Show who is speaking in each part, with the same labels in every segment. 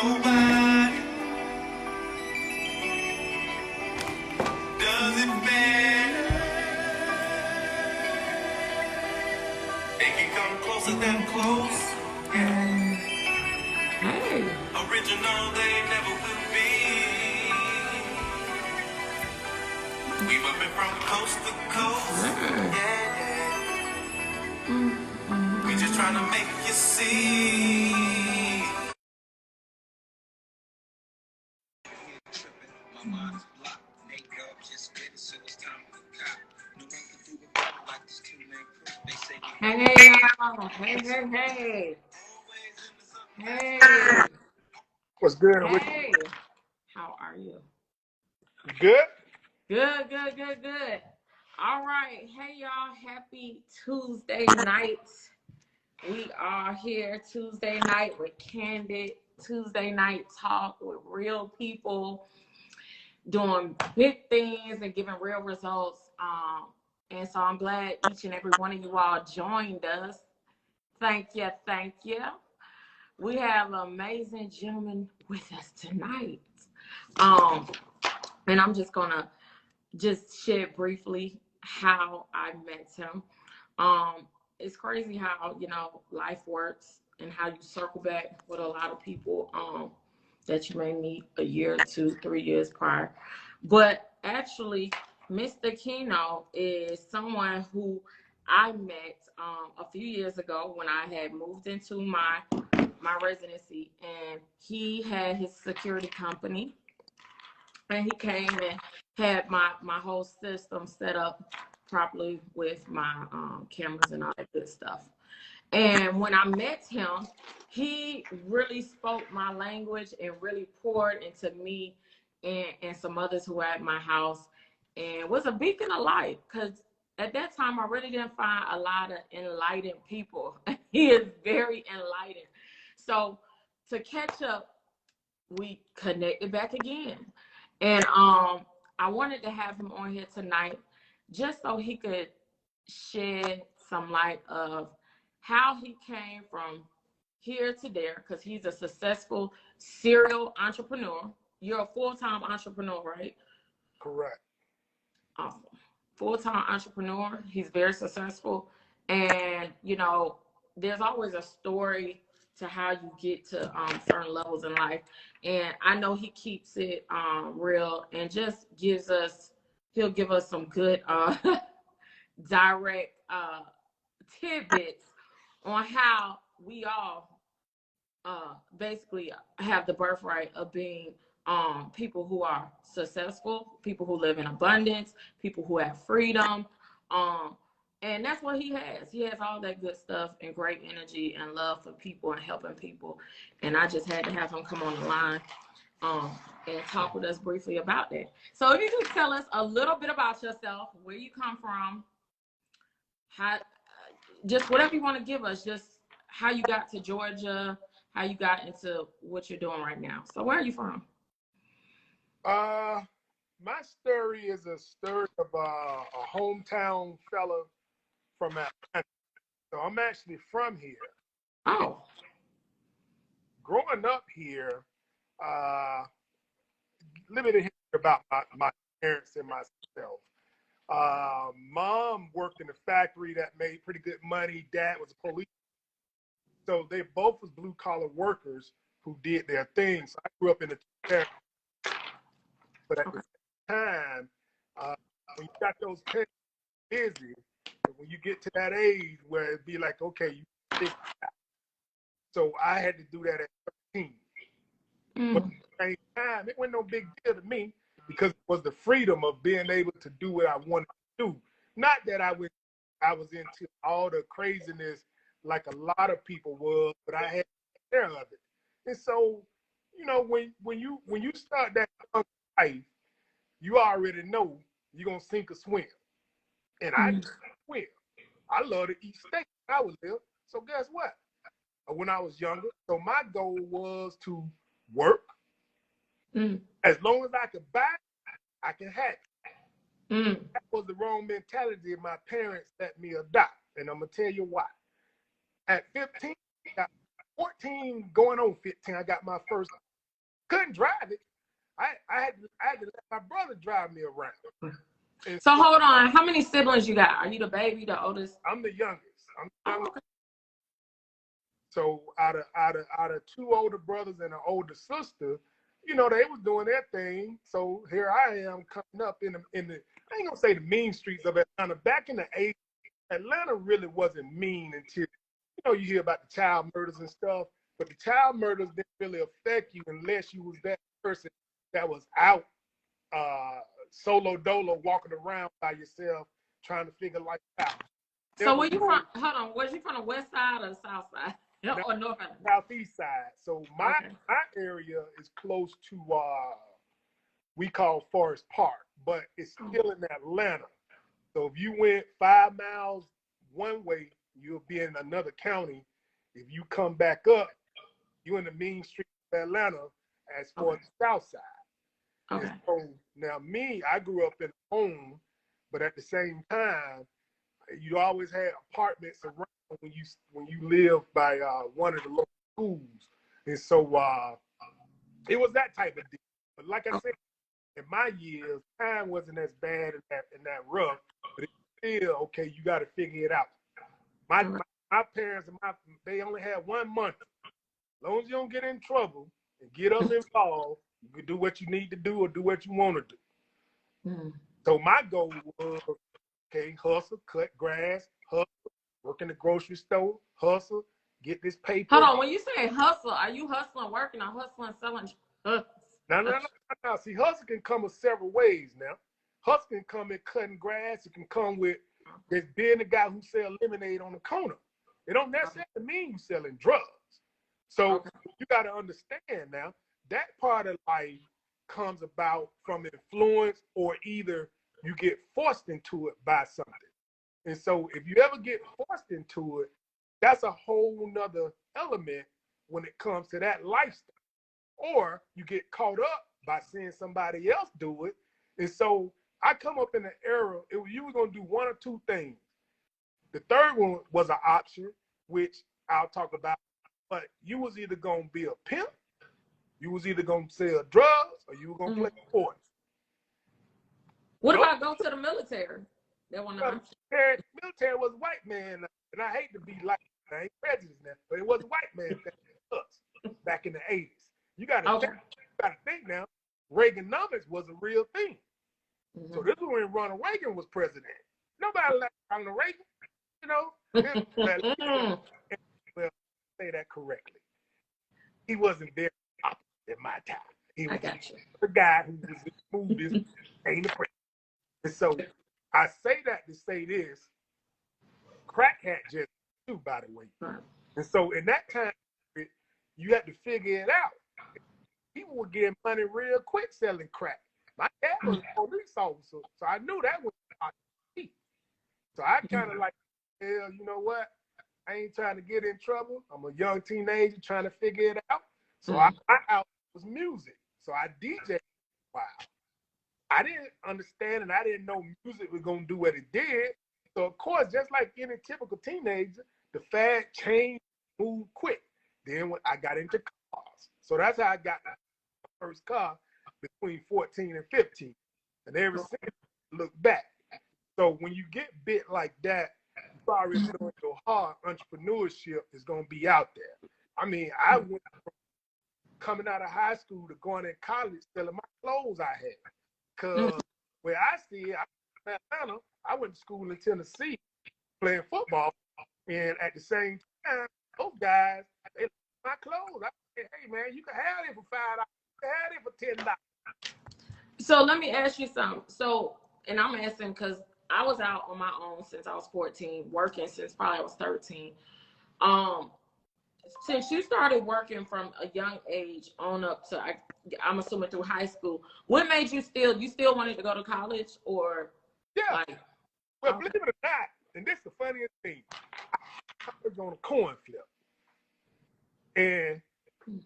Speaker 1: Nobody does it better. They can come closer than close. Yeah.
Speaker 2: Hey.
Speaker 1: Original, they never will be. We've been from coast to coast. Yeah, yeah. We just trying to make you see.
Speaker 2: Hey, y'all. Hey. Hey.
Speaker 3: What's good?
Speaker 2: Hey. How are you?
Speaker 3: Good?
Speaker 2: Good. All right. Hey, y'all. Happy Tuesday night. We are here Tuesday night with Candid. Tuesday night talk with real people doing big things and giving real results. And so I'm glad each and every one of you all joined us. Thank you. We have an amazing gentleman with us tonight. And I'm just gonna share briefly how I met him. It's crazy how life works and how you circle back with a lot of people that you may meet a year, 2, 3 years prior. But actually, Mr. Kieno is someone who I met a few years ago when I had moved into my residency, and he had his security company, and he came and had my whole system set up properly with my cameras and all that good stuff. And when I met him, he really spoke my language and really poured into me and some others who were at my house, and was a beacon of light, because at that time I really didn't find a lot of enlightened people. He is very enlightened. So to catch up, we connected back again. And I wanted to have him on here tonight just so he could shed some light of how he came from here to there, because he's a successful serial entrepreneur. You're a full-time entrepreneur, right?
Speaker 3: Correct.
Speaker 2: Awesome. Full-time entrepreneur. He's very successful. And, there's always a story to how you get to certain levels in life. And I know he keeps it real and just he'll give us some good direct tidbits on how we all basically have the birthright of being people who are successful, people who live in abundance, people who have freedom. And that's what he has. He has all that good stuff and great energy and love for people and helping people. And I just had to have him come on the line and talk with us briefly about that. So if you could tell us a little bit about yourself, where you come from, how, just whatever you want to give us, just how you got to Georgia, how you got into what you're doing right now. So where are you from?
Speaker 3: My story is a story of a hometown fella from Atlanta. So I'm actually from here.
Speaker 2: Oh.
Speaker 3: Growing up here, limited history about my parents and myself. Mom worked in a factory that made pretty good money. Dad was a police. So they both was blue collar workers who did their thing. So I grew up in a two-parent. But at the same time, when you got those parents busy, when you get to that age where it'd be like, okay, you think that. So I had to do that at 13. But at the same time, it wasn't no big deal to me because it was the freedom of being able to do what I wanted to do. Not that I was into all the craziness like a lot of people was, but I had care of it. And so, when you start that life, you already know you're gonna sink or swim. And I swim. I love to eat steak when I was there. So guess what? When I was younger, so my goal was to work. As long as I could buy, I can have it. That was the wrong mentality my parents let me adopt. And I'm gonna tell you why. At 15, 14 going on 15, I got my first Couldn't drive it. I had to let my brother drive me around. And
Speaker 2: So hold on, how many siblings you got? Are you the baby, the oldest?
Speaker 3: I'm the youngest.
Speaker 2: Oh, okay.
Speaker 3: So out of two older brothers and an older sister, you know, they was doing their thing. So here I am coming up in the I ain't gonna say the mean streets of Atlanta. Back in the 80s, Atlanta really wasn't mean until, you know, you hear about the child murders and stuff, but the child murders didn't really affect you unless you was that person that was out solo dolo walking around by yourself trying to figure life out.
Speaker 2: So where you from? Hold on, was you from the west side or the south side? Or north side?
Speaker 3: Southeast side. So my area is close to we call Forest Park, but it's still in Atlanta. So if you went 5 miles one way, you'll be in another county. If you come back up, you're in the mean street of Atlanta as far as the south side. Okay. And so now me, I grew up in a home, but at the same time, you always had apartments around when you live by one of the local schools, and so it was that type of deal. But like I said, in my years, time wasn't as bad in that rough, but it's still okay. You got to figure it out. My parents they only had 1 month. As long as you don't get in trouble and get us involved, you can do what you need to do or do what you want to do. Mm. So my goal was, okay, hustle, cut grass, hustle, work in the grocery store, hustle, get this paper.
Speaker 2: Hold on, when you say hustle, are you hustling, working, or hustling, selling?
Speaker 3: No. See, hustle can come in several ways now. Hustle can come in cutting grass. It can come with being the guy who sells lemonade on the corner. It don't necessarily mean you selling drugs. So you got to understand now, that part of life comes about from influence, or either you get forced into it by something. And so if you ever get forced into it, that's a whole nother element when it comes to that lifestyle. Or you get caught up by seeing somebody else do it. And so I come up in an era, you were going to do one or two things. The third one was an option, which I'll talk about. But you was either going to be a pimp, you was either going to sell drugs, or you were going to play sports.
Speaker 2: What about go to the military? That one
Speaker 3: military was a white man, and I hate to be like, I ain't prejudiced now, but it was a white man back in the 80s. You got to think now, Reaganomics was a real thing. Mm-hmm. So this was when Ronald Reagan was president. Nobody liked Ronald Reagan, you know. Well, say that correctly. He wasn't very popular at my time. He was the guy who was the smoothest in the president. And so I say that to say this, crack had just too, by the way. Right. And so in that time, you had to figure it out. People were getting money real quick selling crack. My dad was a police officer, so I knew that was key. So I kind of like, hell, you know what? I ain't trying to get in trouble. I'm a young teenager trying to figure it out. So my out was music. So I DJed for a while. I didn't understand, and I didn't know music was going to do what it did. So, of course, just like any typical teenager, the fad changed, moved quick. Then when I got into cars. So that's how I got my first car between 14 and 15. And ever since, look back. So when you get bit like that, you already know your hard entrepreneurship is going to be out there. I mean, I went from coming out of high school to going to college selling my clothes I had. Because where I see it, I'm in Atlanta, I went to school in Tennessee playing football. And at the same time, those guys, they like my clothes. I said, hey, man, you can have it for $5. You can have it for $10.
Speaker 2: So let me ask you something. So, and I'm asking because I was out on my own since I was 14, working since probably I was 13. Since you started working from a young age on up to, I'm assuming through high school, what made you still wanted to go to college or?
Speaker 3: Yeah. Well, believe it or not, and this is the funniest thing, I was on a coin flip. And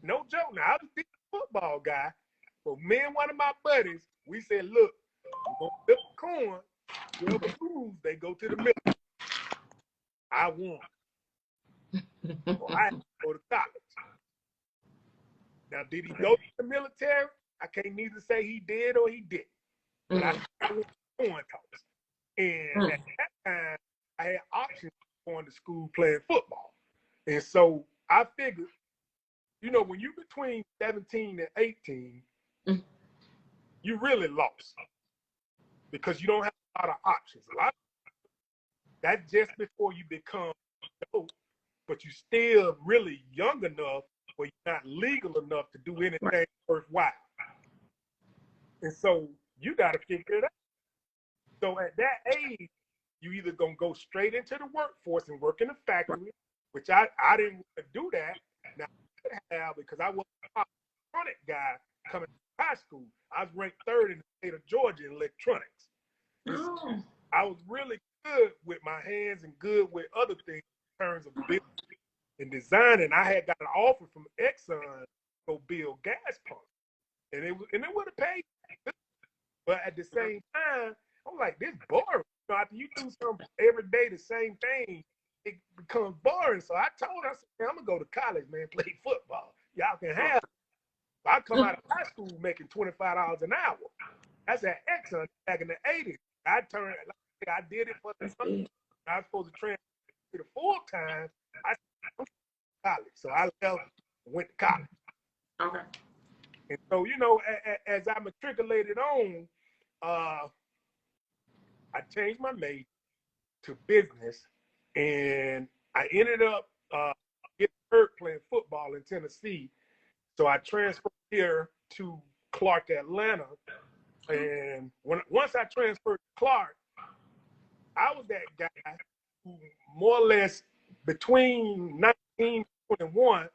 Speaker 3: no joke, now I was a football guy, but me and one of my buddies, we said, look, we're going to flip a coin. Whoever lose, they go to the middle. I won. So I had to go to college. Now, did he go to the military? I can't neither say he did or he didn't. But I went to coin toss. And at that time, I had options going to school playing football. And so I figured, you know, when you're between 17 and 18, you really lost because you don't have a lot of options. That's just before you become adult, but you're still really young enough where you're not legal enough to do anything worthwhile. And so you got to figure it out. So at that age, you either gonna go straight into the workforce and work in a factory, which I didn't want to do that. Now I could have, because I was an electronic guy coming to high school. I was ranked third in the state of Georgia in electronics. I was really good with my hands and good with other things in terms of building and designing. I had got an offer from Exxon to go build gas pumps, and it would have paid. But at the same time, I'm like, this boring. So after you do something every day, the same thing, it becomes boring. So I told her, I said, man, I'm gonna go to college, man, play football. Y'all can have it. I come out of high school making $25 an hour. That's at Exxon back in the 80s. I did it for the summer. I was supposed to transfer to the full time. I went to college. So I left and went to college.
Speaker 2: Okay.
Speaker 3: And so, you know, as I matriculated on, I changed my major to business, and I ended up getting hurt playing football in Tennessee. So I transferred here to Clark, Atlanta. And once I transferred to Clark, I was that guy who more or less between 19 and 21,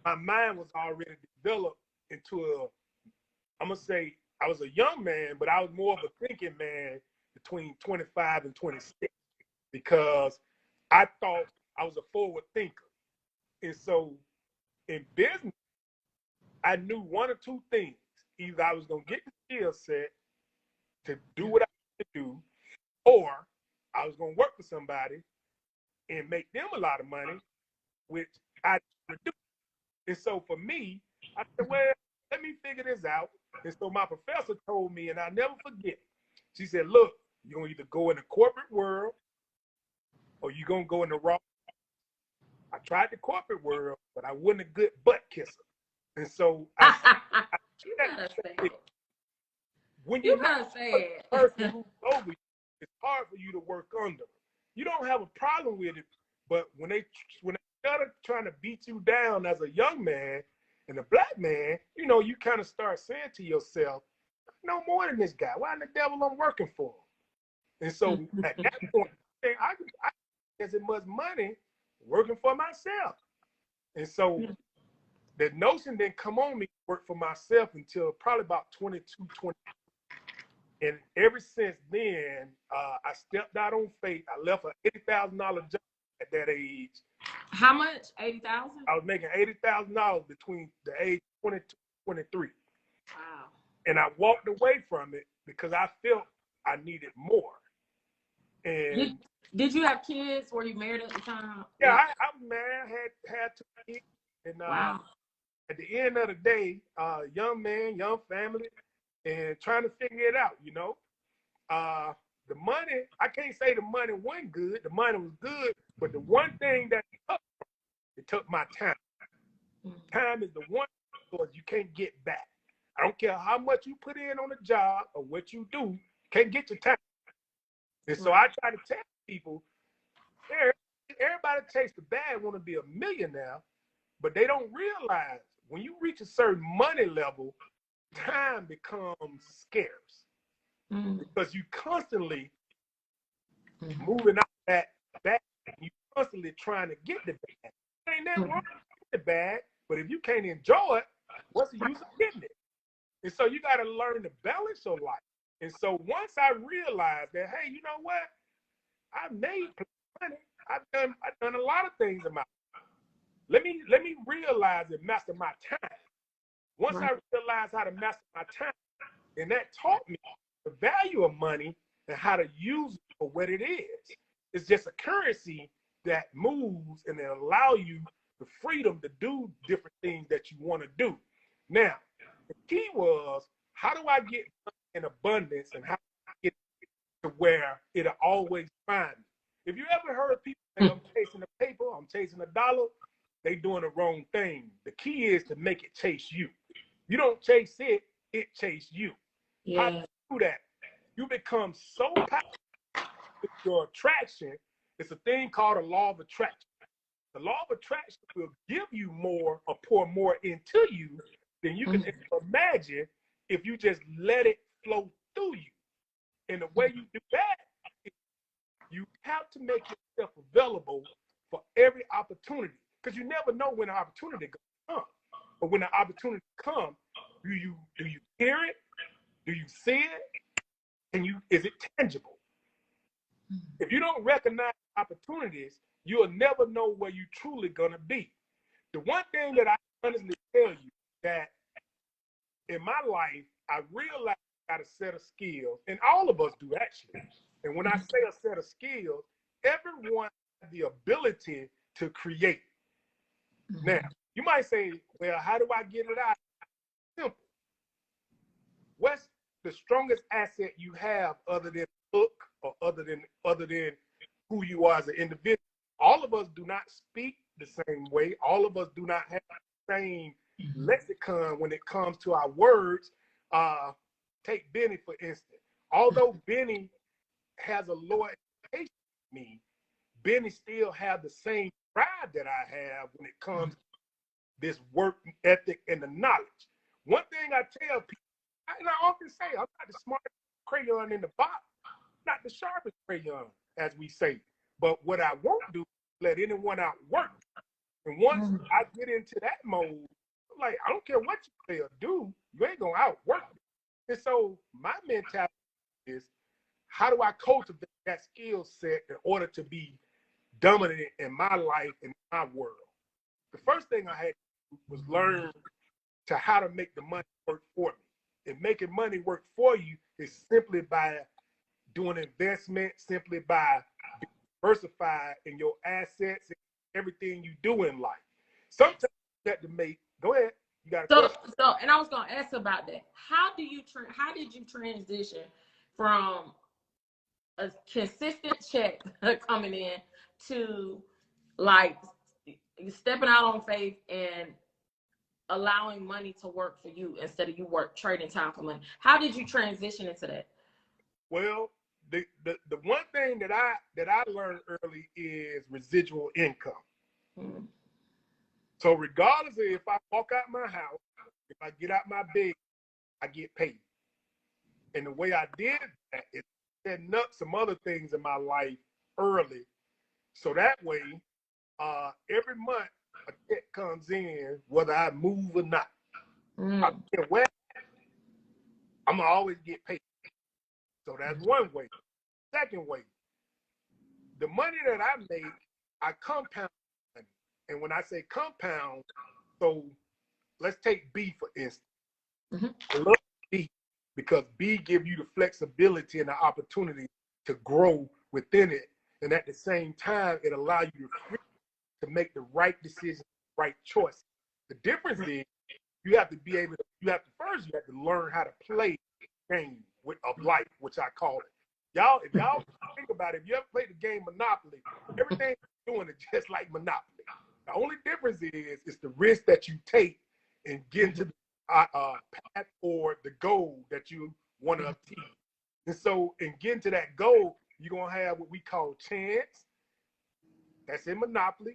Speaker 3: my mind was already developed into I'm going to say I was a young man, but I was more of a thinking man between 25 and 26 because I thought I was a forward thinker. And so in business, I knew one or two things. Either I was going to get the skill set to do what I need to do, or I was going to work for somebody and make them a lot of money, which I didn't do. And so for me, I said, well, let me figure this out. And so my professor told me, and I'll never forget, she said, look, you're going to either go in the corporate world or you're going to go in the raw. I tried the corporate world, but I wasn't a good butt kisser. And so when you're not a person who's over you, it's hard for you to work under. You don't have a problem with it, but when they started trying to beat you down as a young man and a black man, you know, you kind of start saying to yourself, no more than this guy. Why in the devil I'm working for him? And so at that point, I get as much money working for myself. And so the notion didn't come on me to work for myself until probably about 22, 20. And ever since then, I stepped out on faith. I left an $80,000 job at that age.
Speaker 2: How much? 80,000?
Speaker 3: I was making $80,000 between the age 22 and 23.
Speaker 2: Wow. And
Speaker 3: I walked away from it because I felt I needed more. And
Speaker 2: did you have kids? Were you married at the time?
Speaker 3: Yeah, I was married, had 2 kids. And
Speaker 2: wow.
Speaker 3: At the end of the day, young man, young family, and trying to figure it out, you know. The money, I can't say the money wasn't good. The money was good, but the one thing that it took my time. Time is the one source you can't get back. I don't care how much you put in on a job or what you do, you can't get your time. And so I try to tell people, everybody takes the bag, want to be a millionaire, but they don't realize when you reach a certain money level, time becomes scarce. Because you constantly moving out that bag, you constantly trying to get the bag. Ain't nothing wrong with the bag, but if you can't enjoy it, what's the use of getting it? And so you got to learn to balance your life. And so once I realized that, hey, you know what? I made money. I've done a lot of things in my life. Let me realize and master my time. Once I realized how to master my time, and that taught me the value of money and how to use it for what it is. It's just a currency that moves and it allows you the freedom to do different things that you want to do. Now, the key was, how do I get in abundance, and how do I get to where it'll always find me? If you ever heard people say, I'm chasing a paper, I'm chasing a dollar, they doing the wrong thing. The key is to make it chase you. You don't chase it, it chase you. How do
Speaker 2: Yeah.
Speaker 3: you do that? You become so powerful with your attraction. It's a thing called a law of attraction. The law of attraction will give you more or pour more into you than you can imagine if you just let it flow through you. And the way you do that, you have to make yourself available for every opportunity, because you never know when an opportunity comes. But when the opportunity comes, do you hear it? Do you see it? And is it tangible? If you don't recognize opportunities, you'll never know where you're truly gonna be. The one thing that I honestly tell you, that in my life, I realized I got a set of skills, and all of us do actually. And when I say a set of skills, everyone has the ability to create. Now, you might say, well, how do I get it out? Simple. What's the strongest asset you have other than book, or other than who you are as an individual? All of us do not speak the same way. All of us do not have the same lexicon when it comes to our words. Take Benny, for instance. Although Benny has a lower education than me, Benny still have the same pride that I have when it comes to this work ethic and the knowledge. One thing I tell people, and I often say, I'm not the smartest crayon in the box, not the sharpest crayon, as we say. But what I won't do is let anyone outwork. And once I get into that mode, I'm like, I don't care what you say or do, you ain't gonna outwork me. And so my mentality is, how do I cultivate that skill set in order to be dominant in my life and my world? The first thing I had to do was learn to how to make the money work for me. And making money work for you is simply by doing investment, simply by being diversified in your assets and everything you do in life. Sometimes you have to make. Go ahead. You got a question?
Speaker 2: And I was gonna ask about that. How did you transition from a consistent check coming in to like stepping out on faith and allowing money to work for you instead of you trading time for money? How did you transition into that?
Speaker 3: Well, the one thing that I learned early is residual income. So regardless of if I walk out my house, if I get out my bed, I get paid. And the way I did that is setting up some other things in my life early, so that way, every month a check comes in, whether I move or not. I can't wait. I'm gonna always get paid. So that's one way. Second way, the money that I make, I compound money. And when I say compound, so let's take B for instance. I love B because B gives you the flexibility and the opportunity to grow within it. And at the same time, it allows you to make the right decision, right choice. The difference is you have to learn how to play the game of life, which I call it. If y'all think about it, if you ever played the game Monopoly, everything you're doing is just like Monopoly. The only difference is the risk that you take and get into the path or the goal that you want to achieve. And so in getting to that goal, you're going to have what we call chance. That's in Monopoly.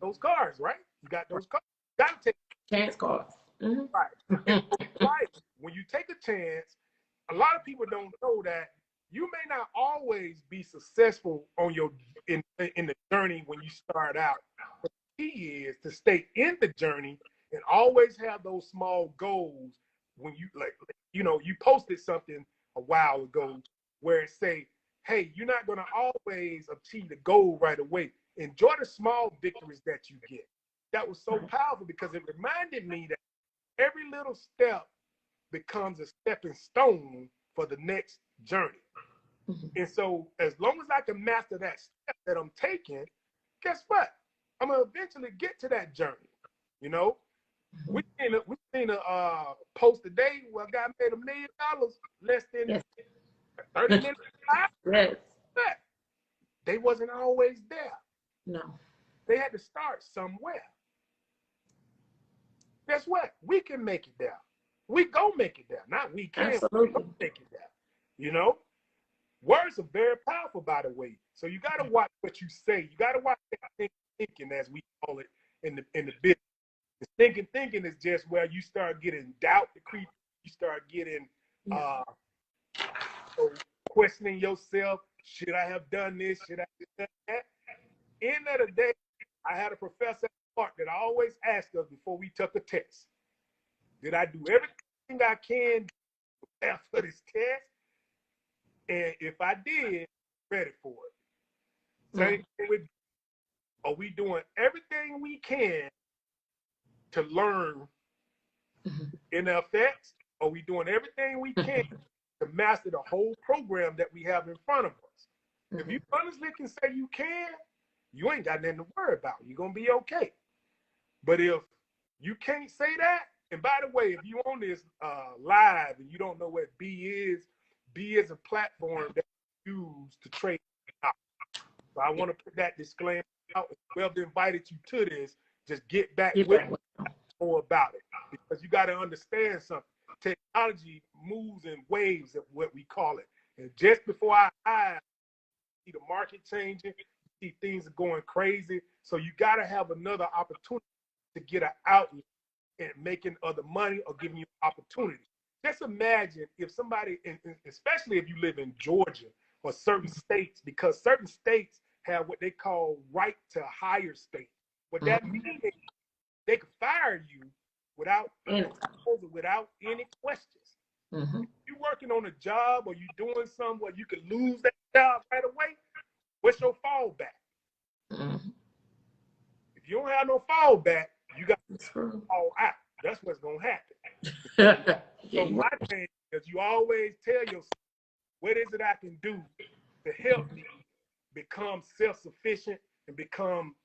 Speaker 3: Those cards, right? You got those cards. You got to take
Speaker 2: chance cards.
Speaker 3: Right. Right. When you take a chance, a lot of people don't know that you may not always be successful on in the journey when you start out. But the key is to stay in the journey and always have those small goals. When you posted something a while ago where it say, hey, you're not going to always achieve the goal right away. Enjoy the small victories that you get. That was so powerful because it reminded me that every little step becomes a stepping stone for the next journey. And so as long as I can master that step that I'm taking, guess what? I'm going to eventually get to that journey, you know? We seen a post today where a guy made $1 million less than
Speaker 2: Yes.
Speaker 3: 30 minutes.
Speaker 2: Yes.
Speaker 3: They wasn't always there.
Speaker 2: No.
Speaker 3: They had to start somewhere. Guess what? We can make it there. We go make it there. Not we can.
Speaker 2: Absolutely.
Speaker 3: We make it there. You know? Words are very powerful, by the way. So you got to watch what you say. You got to watch that thinking, as we call it in the business. The thinking is just where you start getting doubt to creep. You start getting questioning yourself. Should I have done this? Should I have done that? End of the day, I had a professor at Clark that always asked us before we took a test, did I do everything I can for this test? And if I did, ready for it. Same thing with, are we doing everything we can to learn NFX? Are we doing everything we can to master the whole program that we have in front of us? If you honestly can say you can, you ain't got nothing to worry about. You're going to be okay. But if you can't say that, and by the way, if you on this live and you don't know what B is a platform that you use to trade out. So I want to put that disclaimer out. Whoever invited you to this, just get back with me more about it. Because you got to understand something. Technology moves in waves, of what we call it. And just before our eyes, see the market changing, see things are going crazy. So you got to have another opportunity to get an outlet and making other money or giving you opportunity. Just imagine if somebody, especially if you live in Georgia or certain states, because certain states have what they call right to hire state. What that means is they could fire you without any questions. You're working on a job or you're doing something where you could lose that job right away. What's your fallback? If you don't have no fallback, you got to fall out. That's what's going to happen. So my thing is, you always tell yourself, what is it I can do to help me become self-sufficient and become,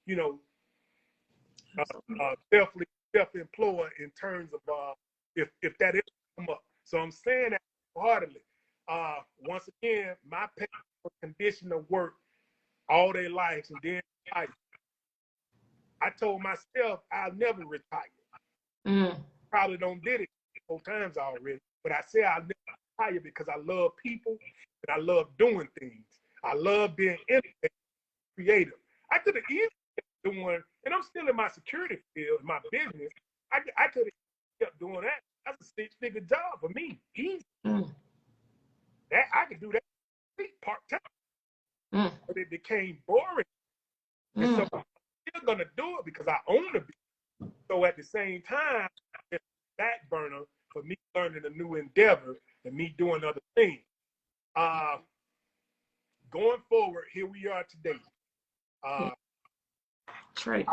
Speaker 3: self-employed in terms of if that ever come up. So I'm saying that wholeheartedly. Once again, my parents were conditioned to work all their lives and then retire. I told myself I'll never retire. Probably don't did it 4 times already, but I said I'll never retire because I love people and I love doing things. I love being innovative, creative. I could have easily kept doing, and I'm still in my security field, my business. I could have kept doing that. That's a 6-figure job for me. Easy. That I could do that part-time. But it became boring. And so I'm still gonna do it because I own the business. So at the same time, it's a back burner for me learning a new endeavor and me doing other things. Going forward, here we are today.
Speaker 2: Trading.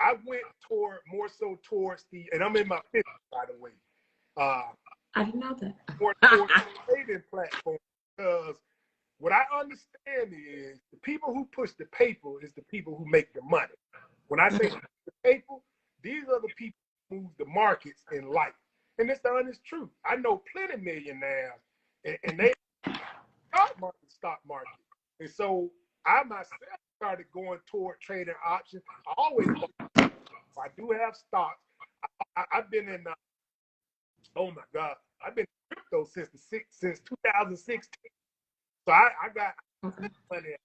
Speaker 3: I went more so towards and I'm in my 50s, by the way.
Speaker 2: I didn't know that.
Speaker 3: More towards the trading platform, because what I understand is the people who push the paper is the people who make the money. When I say the paper, these are the people who move the markets in life. And it's the honest truth. I know plenty of millionaires, and they stock market. And so I myself started going toward trading options. I do have stocks. I've been in, oh my God, I've been in crypto since 2016. So I got money.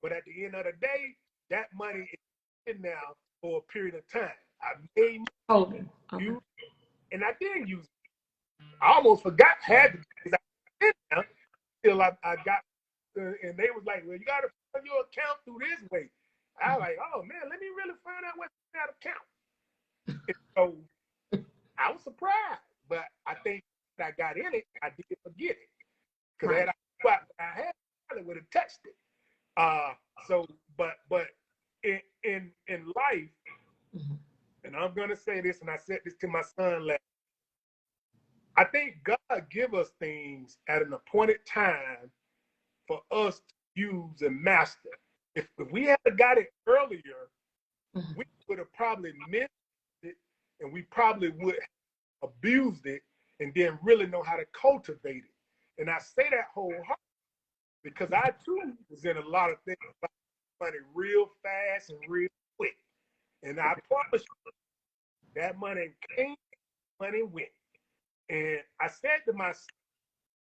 Speaker 3: But at the end of the day, that money is in now for a period of time. I made use, and I didn't use it. I almost forgot had to because I did now till I got, and they was like, well, you got to find your account through this way. I was like, oh man, let me really find out what's in that account. And so I was surprised, but I think that I got in it, I did forget it. Because had I probably would have touched it. So, but in life, and I'm gonna say this, and I said this to my son last. I think God give us things at an appointed time for us to use and master. If we had got it earlier, we would have probably missed it and we probably would have abused it and didn't really know how to cultivate it. And I say that wholeheartedly because I too was in a lot of things about money real fast and real quick. And I promise you, that money came, money went. And I said to myself,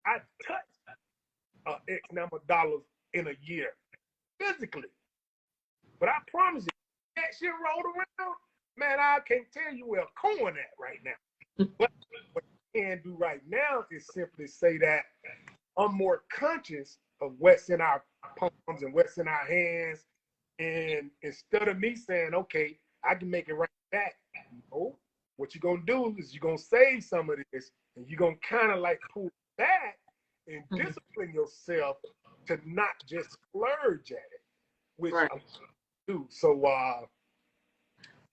Speaker 3: I touched X number of dollars in a year physically. But I promise you, that shit rolled around, man, I can't tell you where a coin at right now. But what I can do right now is simply say that I'm more conscious of what's in our palms and what's in our hands. And instead of me saying, okay, I can make it right back, no, what you're going to do is you're going to save some of this and you're going to kind of like pull back and discipline yourself to not just splurge at it, which I do. So,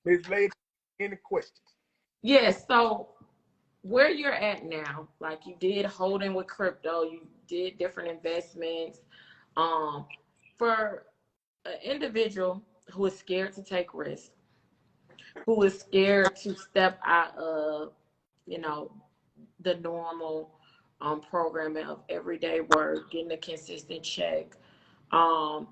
Speaker 3: Ms. Lady, any questions?
Speaker 2: Yes. So where you're at now, like you did holding with crypto, you did different investments. For an individual who is scared to take risks, who is scared to step out of, the normal programming of everyday work, getting a consistent check, um,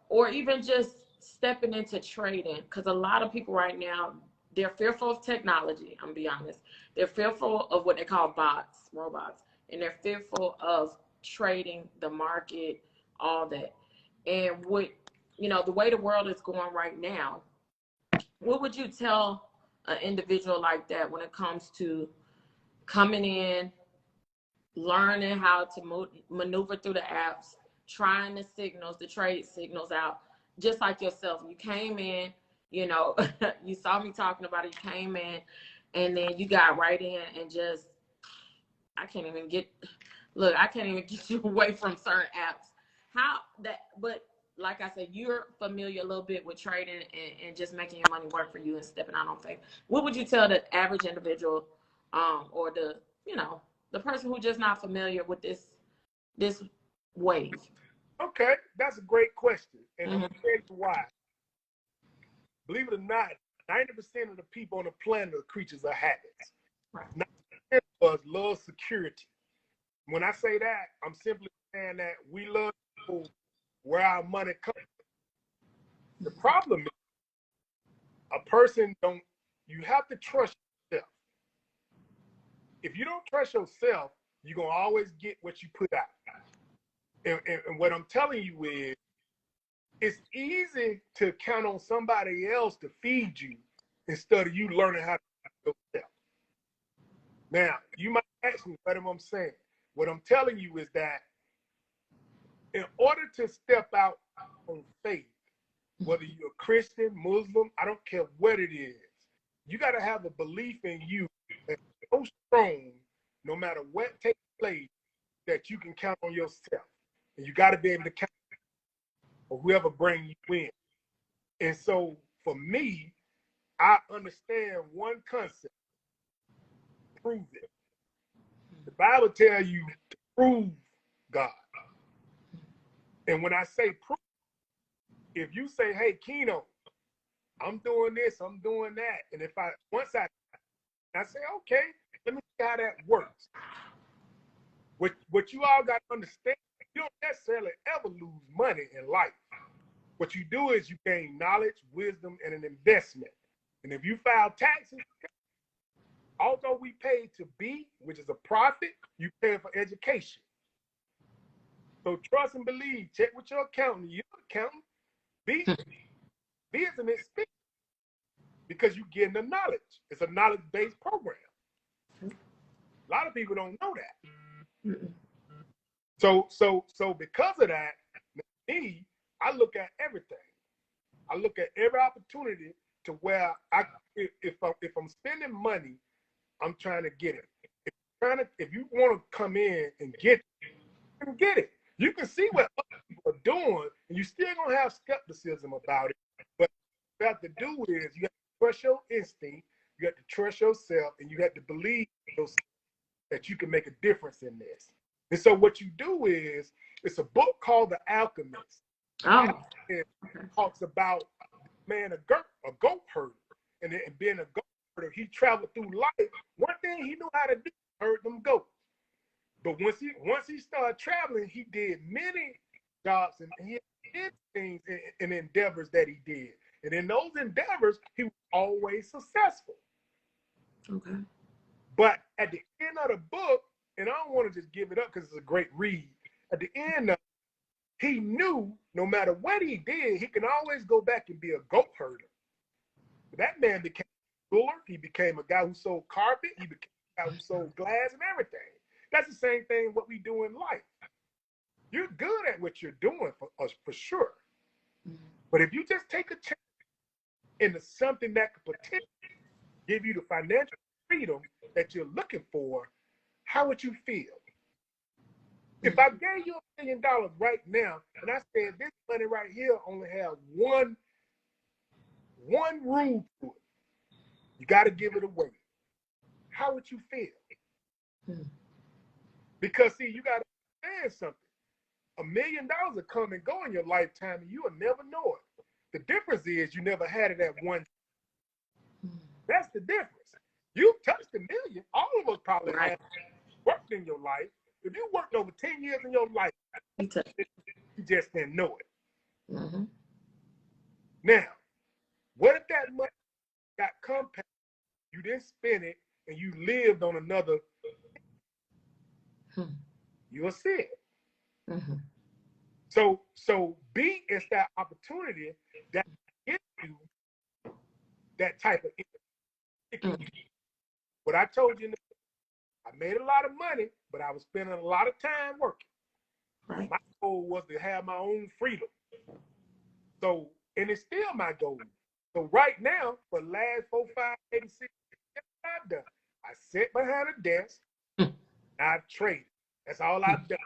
Speaker 2: or even just stepping into trading, because a lot of people right now, they're fearful of technology. I'm gonna be honest. They're fearful of what they call bots, robots, and they're fearful of trading, the market, all that. And the way the world is going right now, what would you tell an individual like that when it comes to coming in, learning how to maneuver through the apps, trying the trade signals out, just like yourself? You came in, you saw me talking about it, you came in, and then you got right in and just, I can't even get you away from certain apps. But like I said, you're familiar a little bit with trading and just making your money work for you and stepping out on faith. What would you tell the average individual, or the person who's just not familiar with this wave?
Speaker 3: Okay, that's a great question. And I'm going to tell you why. Believe it or not, 90% of the people on the planet are creatures of habits.
Speaker 2: Right.
Speaker 3: 90% of us love security. When I say that, I'm simply saying that we love where our money comes from. The problem is you have to trust yourself. If you don't trust yourself, you're going to always get what you put out. And what I'm telling you is, it's easy to count on somebody else to feed you instead of you learning how to feed yourself. Now, you might ask me what I'm saying. What I'm telling you is that in order to step out on faith, whether you're a Christian, Muslim, I don't care what it is, you got to have a belief in you that's so strong, no matter what takes place, that you can count on yourself. And you got to be able to count on whoever brings you in. And so for me, I understand one concept: prove it. The Bible tells you to prove God. And when I say prove, if you say, hey, Kieno, I'm doing this, I'm doing that, and once I say, okay, let me see how that works. What you all got to understand, you don't necessarily ever lose money in life. What you do is you gain knowledge, wisdom, and an investment. And if you file taxes, although we pay to be, which is a profit, you pay for education. So trust and believe. Check with your accountant. Your accountant. Be as an expert, because you're getting the knowledge. It's a knowledge-based program. A lot of people don't know that. So because of that, me, I look at everything. I look at every opportunity to where if I'm spending money, I'm trying to get it. If you want to come in and get it, you can get it. You can see what other people are doing, and you're still gonna have skepticism about it. But what you have to do is you have to trust your instinct, you have to trust yourself, and you have to believe yourself that you can make a difference in this. And so what you do is, it's a book called The Alchemist. It talks about, man, a goat herder, and being a goat He traveled through life. One thing he knew how to do, herd them goats. But once he started traveling, he did many jobs and he did things and endeavors that he did. And in those endeavors, he was always successful.
Speaker 2: Okay.
Speaker 3: But at the end of the book, and I don't want to just give it up because it's a great read. At the end, he knew no matter what he did, he can always go back and be a goat herder. That man became a jeweler. He became a guy who sold carpet. He became a guy who sold glass and everything. That's the same thing what we do in life. You're good at what you're doing for sure. Mm-hmm. But if you just take a chance into something that could potentially give you the financial freedom that you're looking for, how would you feel? If I gave you $1 million right now, and I said this money right here only has one rule to it, you got to give it away. How would you feel? Because see, you got to understand something. $1 million will come and go in your lifetime, and you will never know it. The difference is you never had it at one time. That's the difference. You touched $1 million. All of us probably have worked in your life. If you worked over 10 years in your life, you just didn't know it. Mm-hmm. Now, what if that money got compounded, you didn't spend it, and you lived on another? You'll see it. Mm-hmm. So B is that opportunity that gives you that type of income. What I told you, I made a lot of money, but I was spending a lot of time working. Right. My goal was to have my own freedom. So, and it's still my goal. So right now, for the last 4, 5, 86 years, I've done. I sit behind a desk. I've traded. That's all I've done.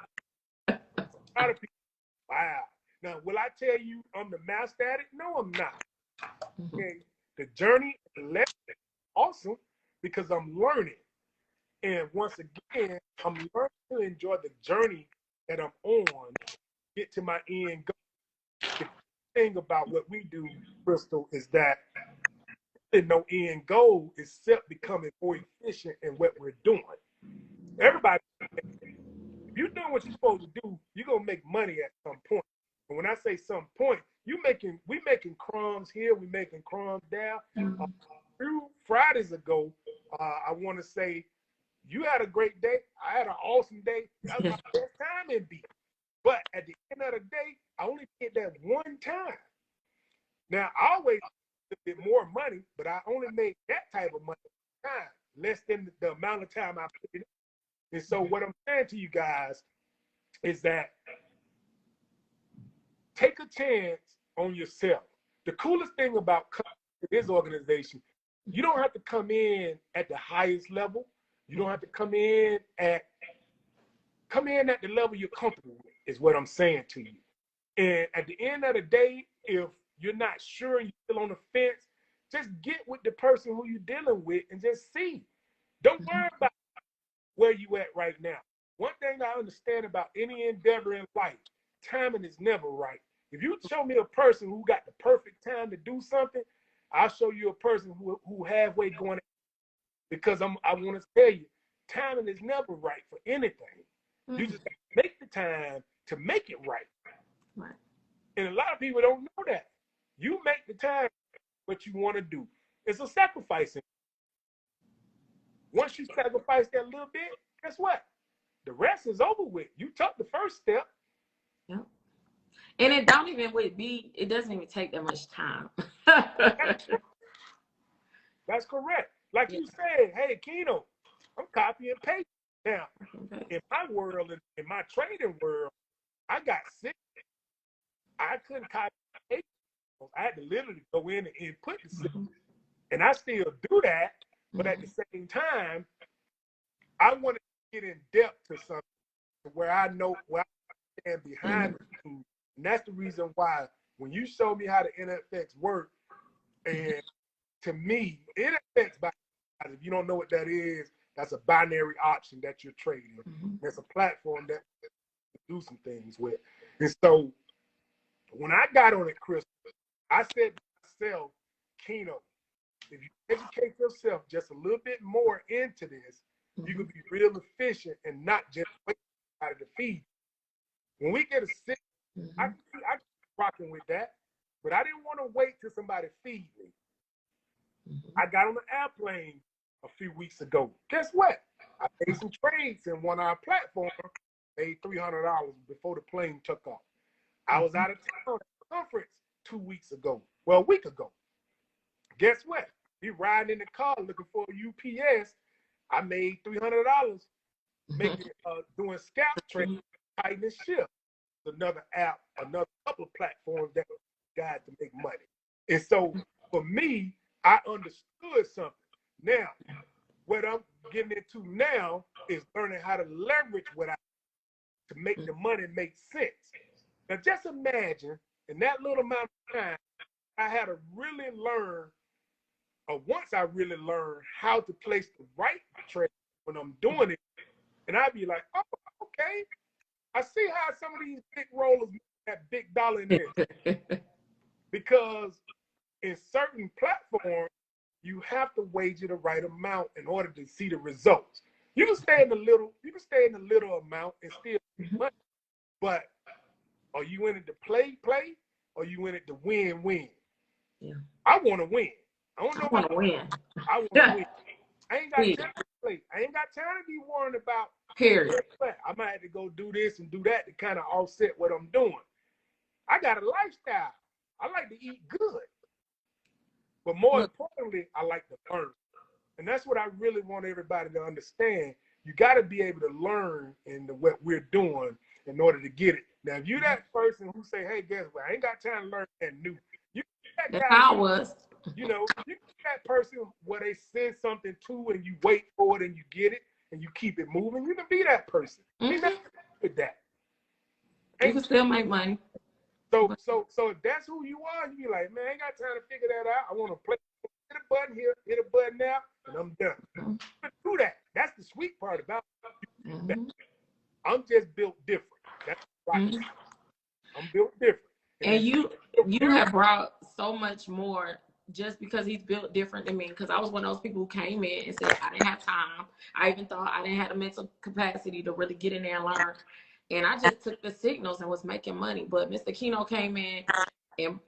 Speaker 3: A lot of people, wow. Now, will I tell you I'm the master at it? No, I'm not. Okay. The journey is awesome because I'm learning. And once again, I'm learning to enjoy the journey that I'm on, get to my end goal. The thing about what we do, Crystal, is that there's no end goal except becoming more efficient in what we're doing. Everybody, if you're doing what you're supposed to do, you're gonna make money at some point. And when I say some point, we making crumbs here, we making crumbs there. Mm-hmm. 2 Fridays ago, I want to say you had a great day. I had an awesome day. That was my best time in beat. But at the end of the day, I only did that one time. Now, I always get more money, but I only made that type of money time, less than the amount of time I put in. And so what I'm saying to you guys is that take a chance on yourself. The coolest thing about this organization, you don't have to come in at the highest level. You don't have to come in at the level you're comfortable with, is what I'm saying to you. And at the end of the day, if you're not sure and you're still on the fence, just get with the person who you're dealing with and just see. Don't worry about where you at right now. One thing I understand about any endeavor in life, timing is never right. If you show me a person who got the perfect time to do something, I'll show you a person who halfway going, because I want to tell you, timing is never right for anything. You just make the time to make it right. Right. And a lot of people don't know that. You make the time what you want to do. It's a sacrifice. Once you sacrifice that little bit, guess what? The rest is over with. You took the first step.
Speaker 2: Yep. And it doesn't even take that much time.
Speaker 3: That's correct. Like you said, hey, Kieno, I'm copy and paste. Now, in my world, in my trading world, I got sick. I couldn't copy and paste. I had to literally go in and input the system. And I still do that, but at the same time, I want to get in depth to something where I know where I stand behind it. And that's the reason why when you show me how the NFX work, and to me, NFX, if you don't know what that is, that's a binary option that you're trading. It's a platform that you do some things with. And so when I got on it, Chris, I said to myself, Kieno, If you educate yourself just a little bit more into this, you can be real efficient and not just wait for somebody to feed. When we get a sick, I keep rocking with that, but I didn't want to wait till somebody feed me. I got on the airplane a few weeks ago. Guess what? I made some trades in one of our platforms, made $300 before the plane took off. I was out of town at a conference 2 weeks ago. Well, a week ago. Guess what? We riding in the car looking for a UPS. I made $300 making doing scalp trading, tightening shift. Another app, another couple of platforms that guys to make money. And so for me, I understood something. Now, what I'm getting into now is learning how to leverage what I to make the money make sense. Now, just imagine in that little amount of time, I had to really learn, or once I really learned how to place the right trade when I'm doing it, and I'd be like, oh, okay, I see how some of these big rollers make that big dollar in this. Because in certain platforms, you have to wager the right amount in order to see the results. You can stay in the little amount and still make money. But are you in it to play, or you in it to win?
Speaker 2: Yeah.
Speaker 3: I want to win. I
Speaker 2: want to win.
Speaker 3: I want to win. I ain't got time to play. I ain't got time to be worrying about.
Speaker 2: Period.
Speaker 3: I might have to go do this and do that to kind of offset what I'm doing. I got a lifestyle. I like to eat good. But more importantly, I like to learn. And that's what I really want everybody to understand. You got to be able to learn in what we're doing in order to get it. Now, if you that person who say, hey, guess what? I ain't got time to learn that new. You that
Speaker 2: That's
Speaker 3: guy,
Speaker 2: how I was.
Speaker 3: you that person where they send something to and you wait for it and you get it and you keep it moving. You can be that person. Be that with that.
Speaker 2: You can still make money.
Speaker 3: So if that's who you are, you be like, man, I ain't got time to figure that out. I want to play, hit a button here, hit a button now, and I'm done. Do that. That's the sweet part about it. I'm just built different. That's right. I'm built different.
Speaker 2: And you have brought so much more just because he's built different than me. Because I was one of those people who came in and said I didn't have time. I even thought I didn't have the mental capacity to really get in there and learn. And I just took the signals and was making money. But Mr. Kieno came in and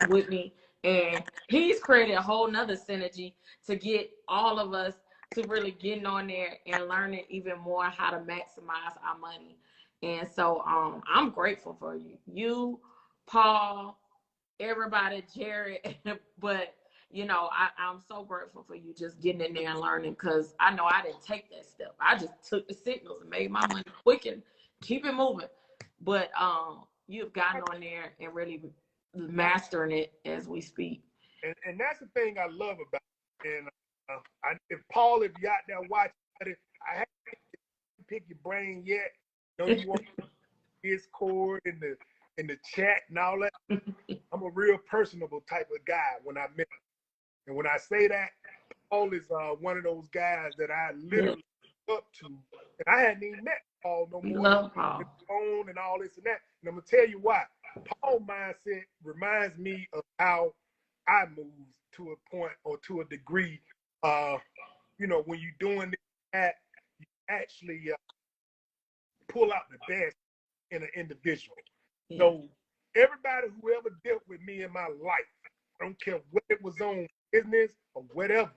Speaker 2: with me, and he's created a whole nother synergy to get all of us to really getting on there and learning even more how to maximize our money. And so I'm grateful for you. You, Paul, everybody, Jared, but I'm so grateful for you just getting in there and learning, because I know I didn't take that step. I just took the signals and made my money quick and keep it moving. But you've gotten on there and really mastering it as we speak.
Speaker 3: And that's the thing I love about it. And if Paul, if you're out there watching, I haven't pick your brain yet. Know you want Discord and the chat and all that. I'm a real personable type of guy when I met him. And when I say that, Paul is one of those guys that I literally look up to. And I hadn't even met Paul no more.
Speaker 2: Love Paul.
Speaker 3: Phone and all this and that. And I'm gonna tell you why. Paul mindset reminds me of how I move to a point or to a degree. When you're doing that, you actually pull out the best in an individual. Yeah. So everybody who ever dealt with me in my life, I don't care what it was on, business or whatever,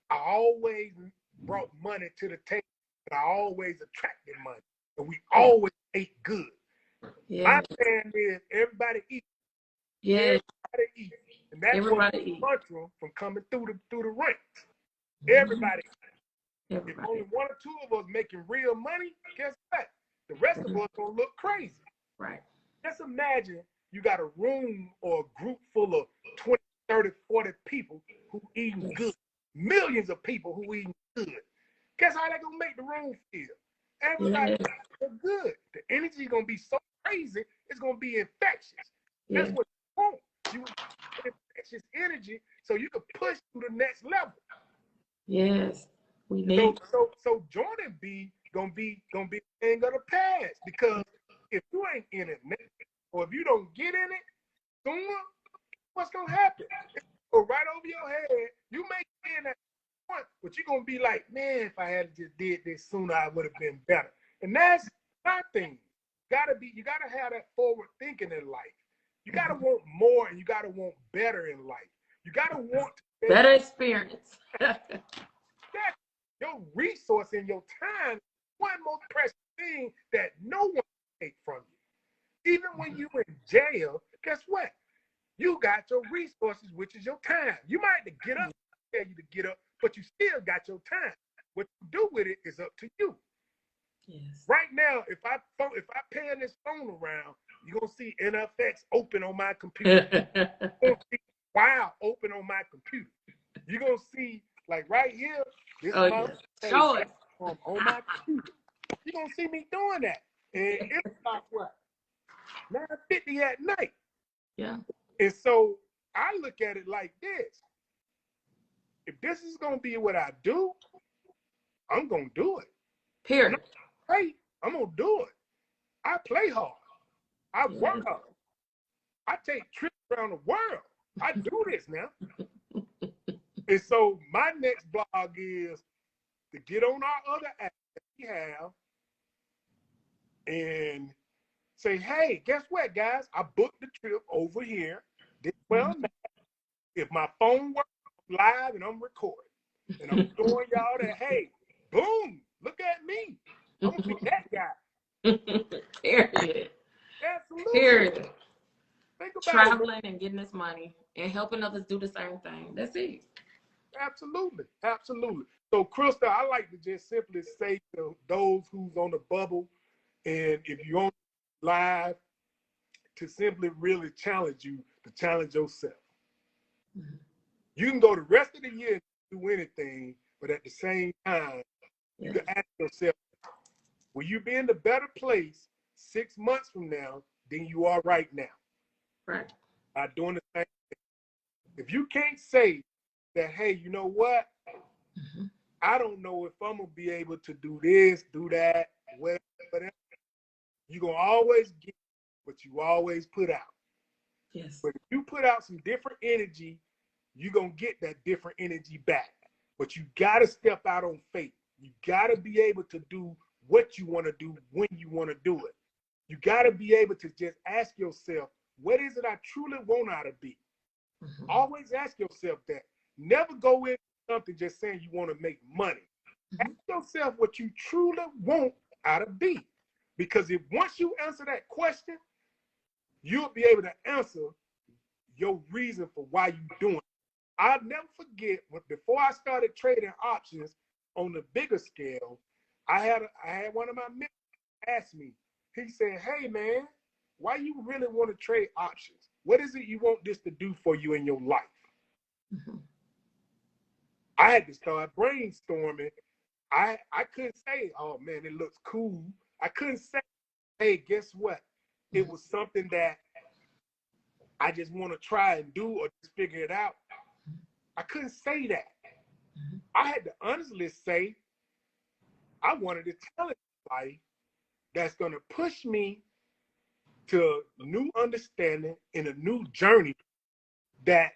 Speaker 3: I always brought money to the table. I always attracted money. And we always ate good. Yeah. My stand is everybody eats. Yeah. Everybody eats. And that's what mantra from coming through the ranks. Everybody eats. If only one or two of us making real money, guess what? The rest of us gonna look crazy. Right. Just imagine you got a room or a group full of 20, 30, 40 people who eating good. Millions of people who eating good. Guess how they gonna make the room feel? Everybody feel good. The energy gonna be so crazy, it's gonna be infectious. That's what you want. You want infectious energy so you can push to the next level. Yes. We need so Jordan B gonna be a thing of the past, because if you ain't in it, or if you don't get in it sooner, what's gonna happen? go right over your head. You may be in that point, but you're gonna be like, man, if I had just did this sooner, I would have been better. And that's my thing. You gotta have that forward thinking in life. You gotta want more and you gotta want better in life. You gotta want
Speaker 2: better experience.
Speaker 3: that your resource and your time is one most precious thing that no one can take from you. Even when you're in jail, guess what? You got your resources, which is your time. You might have to get up, tell you to get up, but you still got your time. What you do with it is up to you.
Speaker 2: Yes.
Speaker 3: Right now, if I pan this phone around, you're gonna see NFX open on my computer. You're gonna see Wow open on my computer. You're gonna see like right here, this
Speaker 2: yes. Show it
Speaker 3: on my computer. You're gonna see me doing that. And it's about what? 9:50 at night.
Speaker 2: Yeah. And
Speaker 3: so I look at it like this. If this is gonna be what I do, I'm gonna do it.
Speaker 2: Period.
Speaker 3: I'm gonna do it. I play hard. I work hard. I take trips around the world. I do this now. And so my next blog is to get on our other app that we have and say, hey, guess what, guys? I booked the trip over here. If my phone works, I'm live and I'm recording. And I'm showing y'all that, hey, boom, look at me. I'm going to be that guy.
Speaker 2: Period.
Speaker 3: Absolutely.
Speaker 2: Period.
Speaker 3: Think about
Speaker 2: traveling and getting this money and helping others do the same thing. That's it.
Speaker 3: Absolutely. Absolutely. So, Krista, I like to just simply say to those who's on the bubble, and if you're on live, to simply really challenge you to challenge yourself. Mm-hmm. You can go the rest of the year and do anything, but at the same time, you can ask yourself, will you be in a better place 6 months from now than you are right now?
Speaker 2: Right.
Speaker 3: By doing the same thing. If you can't say that, hey, you know what? Mm-hmm. I don't know if I'm going to be able to do this, do that, whatever. You're going to always get what you always put out. Yes. But if you put out some different energy, you're going to get that different energy back. But you got to step out on faith. You got to be able to do what you want to do when you want to do it. You got to be able to just ask yourself, what is it I truly want out of me? Mm-hmm. Always ask yourself that. Never go into something just saying you want to make money. Mm-hmm. Ask yourself what you truly want out of B. Because if once you answer that question, you'll be able to answer your reason for why you're doing it. I'll never forget before I started trading options on the bigger scale, I had one of my mentors ask me, he said, hey man, why you really want to trade options? What is it you want this to do for you in your life? Mm-hmm. I had to start brainstorming. I couldn't say, oh man, it looks cool. I couldn't say, hey, guess what? It was something that I just want to try and do or just figure it out. I couldn't say that. Mm-hmm. I had to honestly say, I wanted to tell it life that's going to push me to new understanding in a new journey that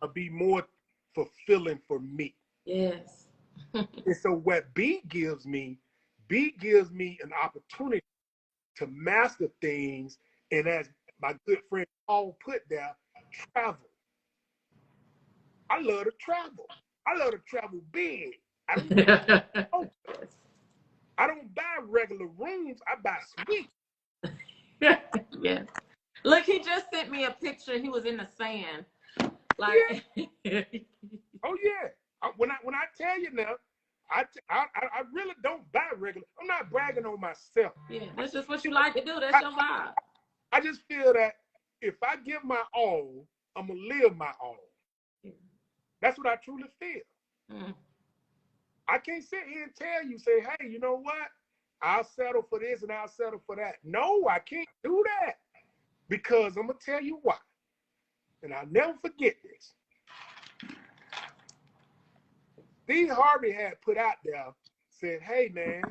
Speaker 3: will be more fulfilling for me.
Speaker 2: Yes.
Speaker 3: And so what B gives me an opportunity to master things, and as my good friend Paul put there, travel. I love to travel. I love to travel big. I don't buy regular rooms. I buy suites.
Speaker 2: Yes. Look, he just sent me a picture. He was in the sand. Like.
Speaker 3: Yeah. Oh yeah. When I tell you now, I really don't buy regular. I'm not bragging on myself.
Speaker 2: Yeah, that's just what you like to do. That's your vibe.
Speaker 3: I just feel that if I give my all, I'm gonna live my all. That's what I truly feel. Mm. I can't sit here and tell you, say, hey, you know what? I'll settle for this and I'll settle for that. No, I can't do that. Because I'm going to tell you why. And I'll never forget this. Steve Harvey had put out there, said, hey, man,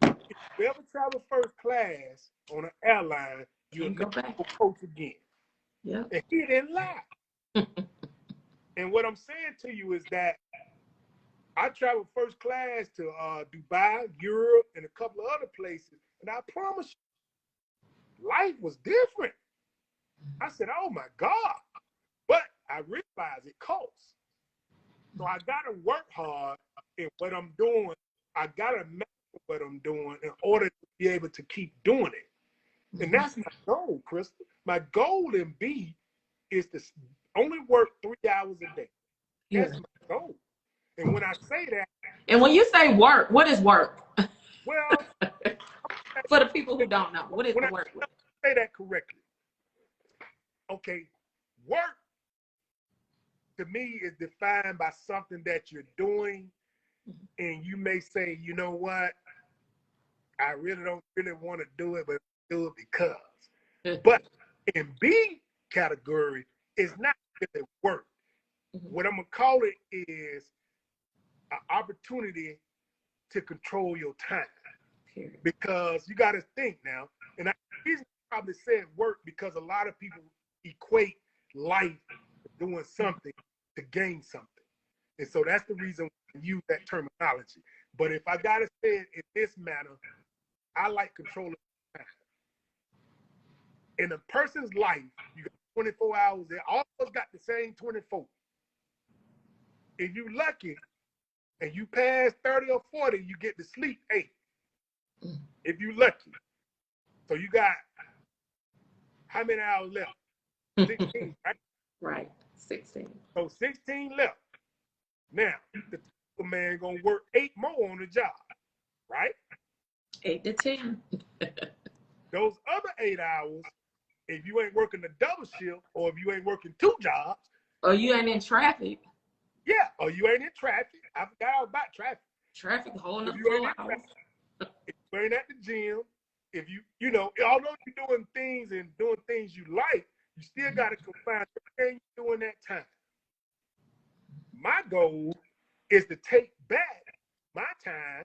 Speaker 3: if you ever travel first class on an airline, you'll never go coach again. Yep. And he didn't lie. And what I'm saying to you is that I traveled first class to Dubai, Europe, and a couple of other places, and I promise you, life was different. I said, "Oh my God!" But I realized it costs. So I gotta work hard in what I'm doing. I gotta master what I'm doing in order to be able to keep doing it. And that's my goal, Crystal. My goal in B is to only work 3 hours a day. That's
Speaker 2: Yeah.
Speaker 3: my goal. And when I say that,
Speaker 2: And when you say work, what is work?
Speaker 3: well,
Speaker 2: For the people who don't know, what is
Speaker 3: when
Speaker 2: the
Speaker 3: I
Speaker 2: work?
Speaker 3: say that correctly, okay, work to me is defined by something that you're doing, and you may say, you know what, I really don't really want to do it, but do it because. But in B category, it's not really work. What I'm gonna call it is an opportunity to control your time. Because you got to think now, and I probably said work because a lot of people equate life to doing something to gain something. And so that's the reason we use that terminology. But if I got to say it in this manner, I like controlling time. In a person's life, you got 24 hours there. All of us got the same 24. If you lucky and you pass 30 or 40, you get to sleep 8. If you lucky. So you got how many hours left? 16, right?
Speaker 2: Right, 16.
Speaker 3: So 16 left. Now, the man gonna work 8 more on the job, right?
Speaker 2: 8 to 10.
Speaker 3: Those other 8 hours, if you ain't working the double shift or if you ain't working 2 jobs,
Speaker 2: Or you ain't in traffic.
Speaker 3: yeah, or you ain't in traffic. I forgot all about traffic.
Speaker 2: Traffic holding
Speaker 3: If
Speaker 2: up
Speaker 3: you
Speaker 2: full
Speaker 3: ain't in
Speaker 2: hours.
Speaker 3: traffic, if you ain't at the gym, if you know, although you're doing things and doing things you like, you still got to confine everything you do in that time. My goal is to take back my time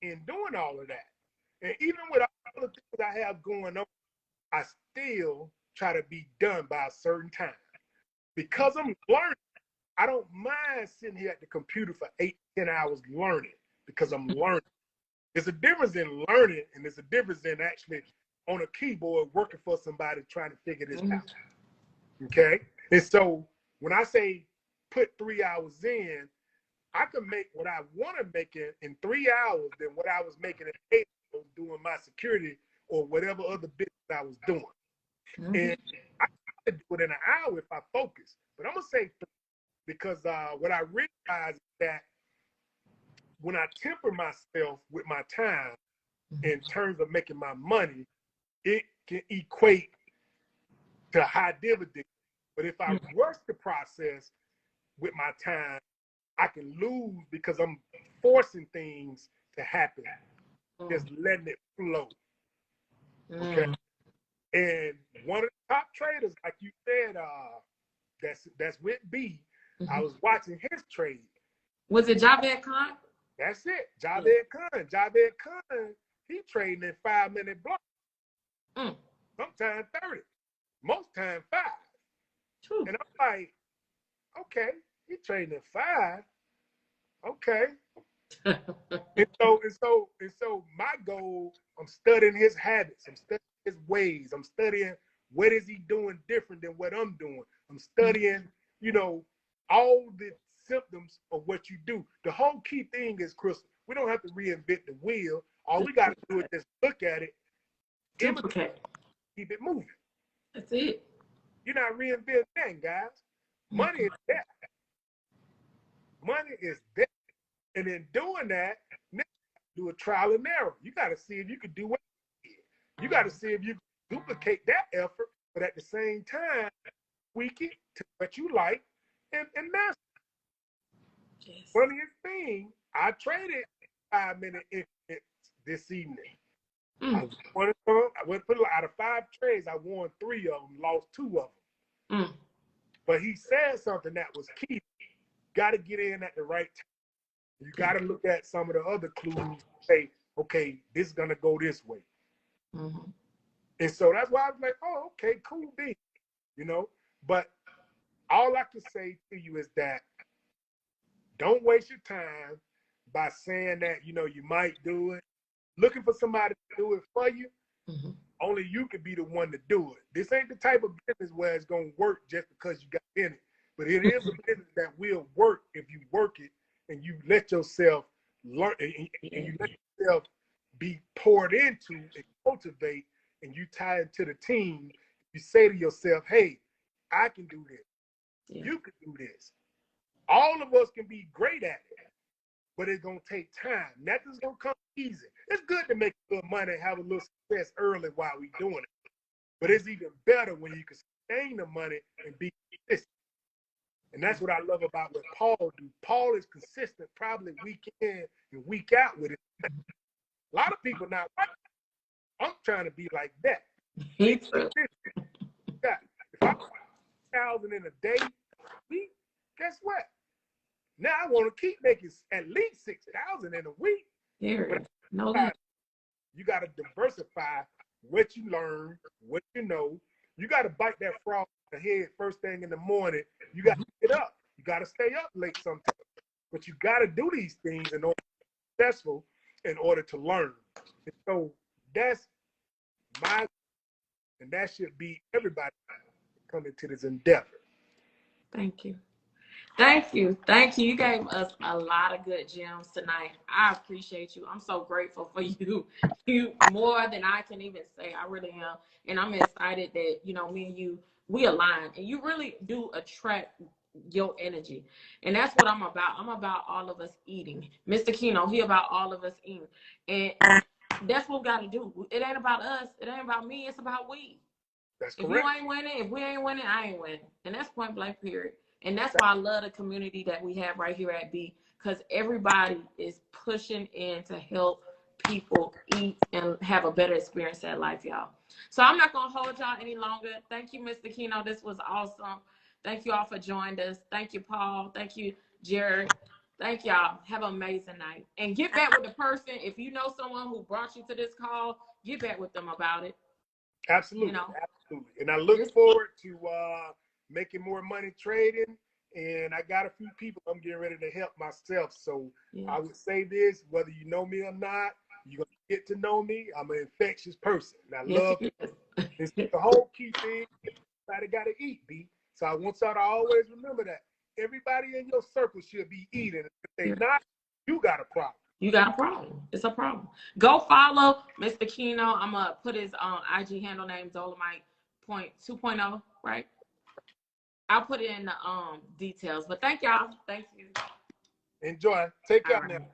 Speaker 3: in doing all of that. And even with all the things I have going on, I still try to be done by a certain time. Because I'm learning, I don't mind sitting here at the computer for 8, 10 hours learning because I'm learning. There's a difference in learning and there's a difference in actually on a keyboard working for somebody trying to figure this out. Okay? And so when I say put 3 hours in, I can make what I want to make in 3 hours than what I was making in 8 hours doing my security or whatever other business I was doing. And I can do it in an hour if I focus. But I'm going to say because what I realize is that when I temper myself with my time in terms of making my money, it can equate to high dividends. But if I rush the process with my time, I can lose because I'm forcing things to happen, just letting it flow. Okay. And one of the top traders, like you said, that's with B. I was watching his trade.
Speaker 2: Was it Javed Khan?
Speaker 3: That's it. Javed Khan. Javed Khan, he trading in 5-minute blocks. Sometimes 30. Most times 5. And I'm like, okay, he trading at 5. Okay. and so my goal, I'm studying his habits, I'm studying his ways, I'm studying what is he doing different than what I'm doing. I'm studying, all the symptoms of what you do. The whole key thing is, Crystal, we don't have to reinvent the wheel. All we got to do is just look at it,
Speaker 2: Duplicate.
Speaker 3: keep it moving.
Speaker 2: That's it.
Speaker 3: You're not reinventing that, guys. Money is there. Money is there. And in doing that, do a trial and error. You got to see if you can do what you did. You got to see if you can duplicate that effort, but at the same time, tweak it to what you like and master. Yes. Funniest thing, I traded 5-minute increments this evening. I went put out of 5 trades, I won 3 of them, lost 2 of them. But he said something that was key. Got to get in at the right time. You got to look at some of the other clues and say, okay, this is going to go this way. And so that's why I was like, oh, okay, cool bean, But all I can say to you is that don't waste your time by saying that, you know, you might do it. Looking for somebody to do it for you, only you can be the one to do it. This ain't the type of business where it's going to work just because you got in it. But it is a business that will work if you work it and you let yourself learn and you let yourself be poured into and cultivate, and you tie into the team. You say to yourself, hey, I can do this.
Speaker 2: Yeah.
Speaker 3: You can do this. All of us can be great at it, but it's going to take time. Nothing's going to come easy. It's good to make a little money and have a little success early while we're doing it. But it's even better when you can sustain the money and be consistent. And that's what I love about what Paul do. Paul is consistent probably week in and week out with it. A lot of people not like it. I'm trying to be like that.
Speaker 2: Me too.
Speaker 3: If I 1,000 in a day, week, guess what? Now I want to keep making at least 6,000 in a week.
Speaker 2: Period. No,
Speaker 3: you got to diversify what you learn, what you know. You got to bite that frog in the head first thing in the morning. You got to get up. You got to stay up late sometimes. But you got to do these things in order to be successful, in order to learn. And so that's my, and that should be everybody coming to this endeavor.
Speaker 2: thank you. Thank you. Thank you. You gave us a lot of good gems tonight. I appreciate you. I'm so grateful for you. You more than I can even say. I really am. And I'm excited that, you know, me and you, we align. And you really do attract your energy. And that's what I'm about. I'm about all of us eating. Mr. Kieno, he about all of us eating. And that's what we got to do. It ain't about us. It ain't about me. It's about we.
Speaker 3: That's
Speaker 2: If
Speaker 3: correct.
Speaker 2: you ain't winning, if we ain't winning, I ain't winning. And that's point blank period. And that's why I love the community that we have right here at B, because everybody is pushing in to help people eat and have a better experience at life, y'all. So I'm not going to hold y'all any longer. Thank you, Mr. Kieno. This was awesome. Thank you all for joining us. Thank you, Paul. Thank you, Jared. Thank y'all. Have an amazing night. And get back with the person. If you know someone who brought you to this call, get back with them about it.
Speaker 3: Absolutely.
Speaker 2: You know,
Speaker 3: absolutely. And I look forward to making more money trading. And I got a few people I'm getting ready to help myself. So I would say this, whether you know me or not, you're going to get to know me. I'm an infectious person. And I love it's the whole key thing. Everybody got to eat, B. So I want y'all to always remember that. Everybody in your circle should be eating. If they not, you got a problem.
Speaker 2: You got a problem. It's a problem. Go follow Mr. Kieno. I'm going to put his IG handle name, Dolomite 2.0, right? I'll put it in the details. But thank y'all. Thank you.
Speaker 3: Enjoy. Take care now.